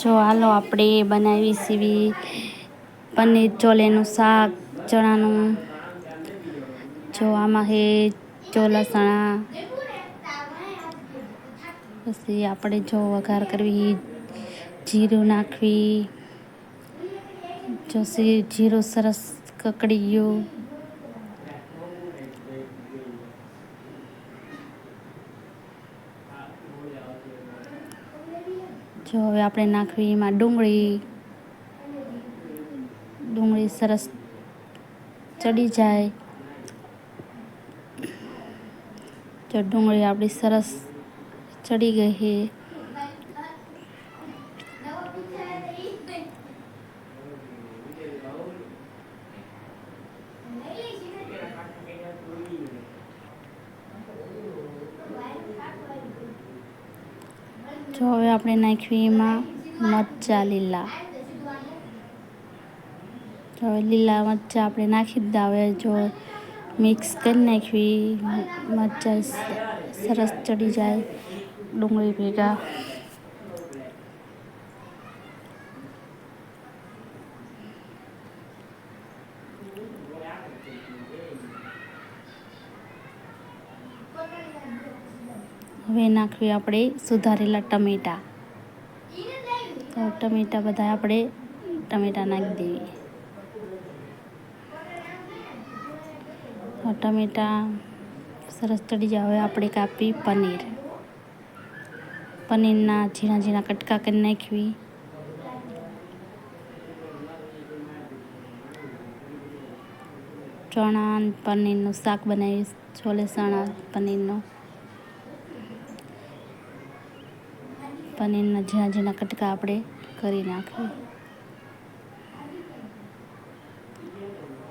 જો હાલો આપણે બનાવી સીવી પનીર ચોલેનું શાક ચણાનું. જો આમાં હે જો લસણા, પછી આપણે જો વઘાર કરવી, જીરું નાખવી. જો જીરું સરસ કકડી ગયું, જો હવે આપણે નાખવી એમાં ડુંગળી સરસ ચડી જાય. જો ડુંગળી આપણી સરસ ચડી ગઈ છે, જો હવે આપણે નાખવી એમાં મરચાં લીલા. જો હવે લીલા મરચાં આપણે નાખી દીધા. હવે જો મિક્સ કરી નાખવી, મરચાં સરસ ચડી જાય ડુંગળી ભેગા. હવે નાખવી આપણે સુધારેલા ટમેટાં. તો ટમેટાં બધા આપણે નાખી દેવી. ટમેટાં સરસ ચડી જાય. હવે આપણે કાપી પનીરના ઝીણા ઝીણા કટકા કરી નાખવી. ચણા પનીરનું શાક બનાવી, છોલે ચણા પનીરના ઝીણા ઝીણા કટકા આપણે કરી નાખવી.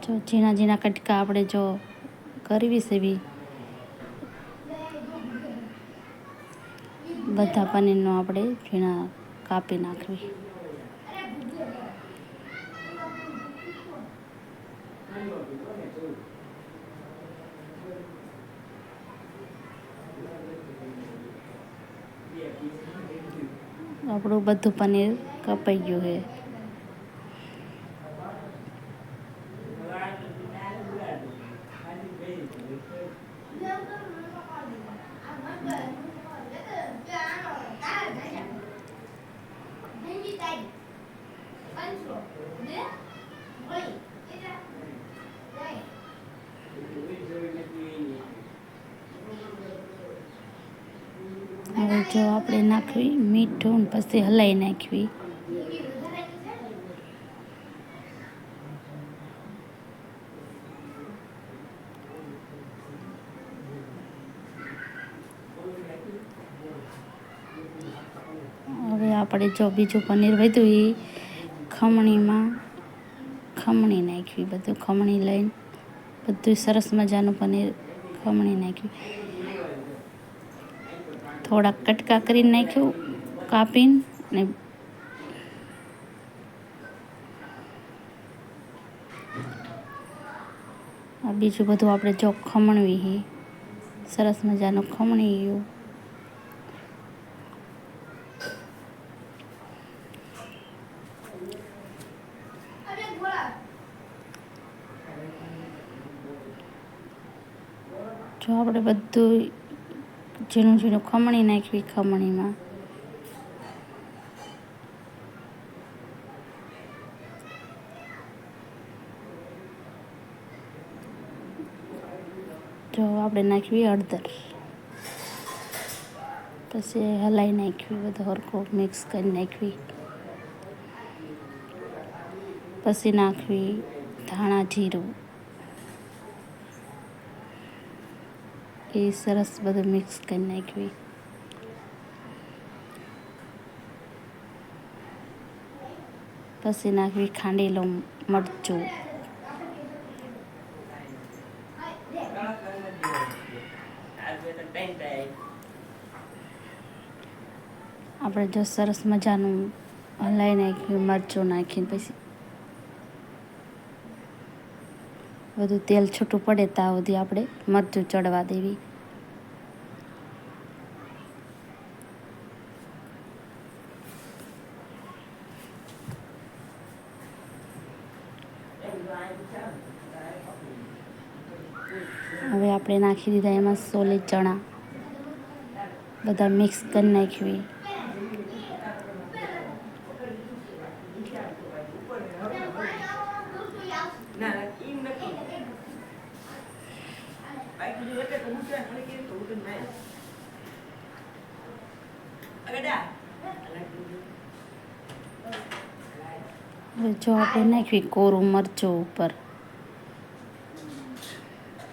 જો ઝીણા ઝીણા કટકા આપણે જો કરવી છે બધા પનીરનો આપણે ઝીણા કાપી નાખવી. આપણું બધું પનીર કપાઈ ગયું છે. હવે જો આપણે નાખવી મીઠું, પછી હલાવી નાખવી. હવે આપણે જો બીજું પનીર વધ્યું એ ખમણી નાખવી. બધું ખમણી લઈને બધું સરસ મજાનું પનીર ખમણી નાખ્યું. થોડાક કટકા કરીને નાખ્યું કાપીને, ને બીજું બધું આપણે જો ખમણવી સરસ મજાનું ખમણી ગયું. જો આપણે બધું ઝીણું ઝીણું ખમણી નાખવી. ખમણીમાં જો આપણે નાખવી હળદર, પછી હલાવી નાખવી. બધું હરખું મિક્સ કરી નાખવી. પછી નાખવી ધાણા જીરું. એ સરસ બધું મિક્સ કરી નાખવી. પછી નાખવી ખાંડેલું મરચું. આપણે જો સરસ મજાનું હલાવી નાખ્યું મરચું નાખીને, પછી બધું તેલ છૂટું પડે ત્યાં સુધી આપણે મરચું ચડવા દેવી. હવે આપણે નાખી દીધા એમાં સોલે ચણા, બધા મિક્સ કરી નાખવી. હવે જો આપણે નાખવી કોરું મરચું ઉપર,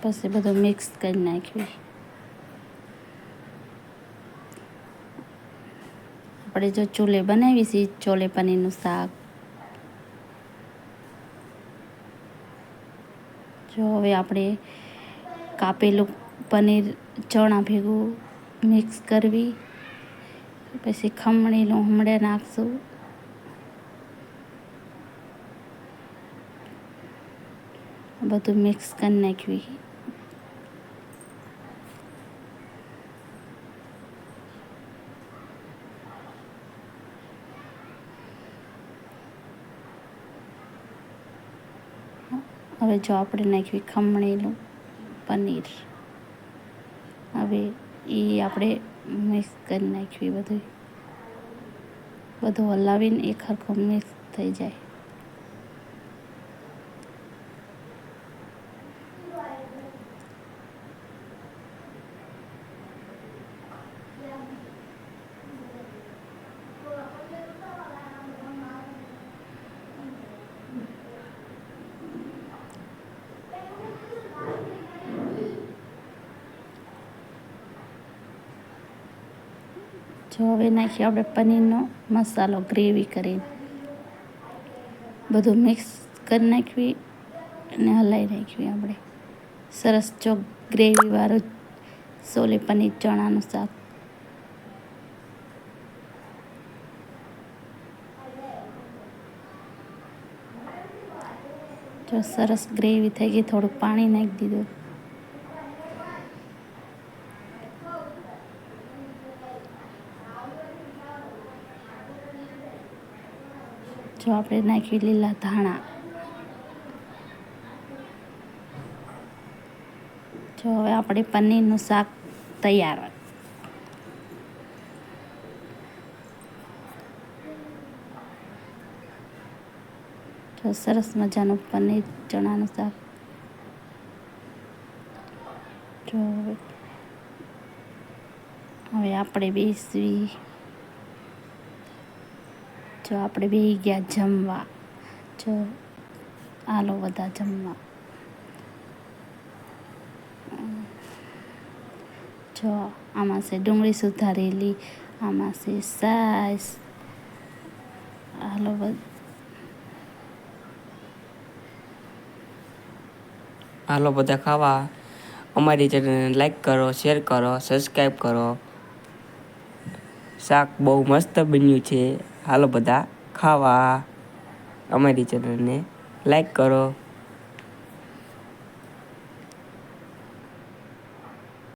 પછી બધું મિક્સ કરી નાખવી. આપણે જો ચૂલે બનાવી છે ચોલે પનીરનું શાક. જો હવે આપણે કાપેલું પનીર ચણા ભેગું મિક્સ કરવી, પછી ખમણીનું હમણાં નાખશું. બધું મિક્સ કરી નાખવી. હવે જો આપણે નાખવી ખમણેલું પનીર. હવે એ આપણે મિક્સ કરી નાખવી. બધું હલાવીને એક હરખું મિક્સ થઈ જાય. જો હવે નાખીએ આપણે પનીરનો મસાલો ગ્રેવી કરી, બધું મિક્સ કરી નાખવી અને હલાવી નાખવી. આપણે સરસ જો ગ્રેવીવાળું સોલે પનીર ચણાનું શાક. જો સરસ ગ્રેવી થઈ ગઈ, થોડુંક પાણી નાખી દીધું. જો આપણે નાખી લીલા ધાણા. જો હવે આપણે પનીરનું શાક તૈયાર. જો સરસ મજાનું પનીર ચણાનું શાક. જો હવે આપણે બેસવી. જો આપણે બેસી ગયા જમવા. જો હાલો બધા જમવા. જો આમાં છે ડુંગળી સુધારેલી, આમાં છે સાસ. હાલો હાલો બધા ખાવા. અમારી ચેનલને લાઈક કરો, શેર કરો, સબસ્ક્રાઈબ કરો. શાક બહુ મસ્ત બન્યું છે. હાલો બધા ખાવા. અમારી ચેનલને લાઈક કરો.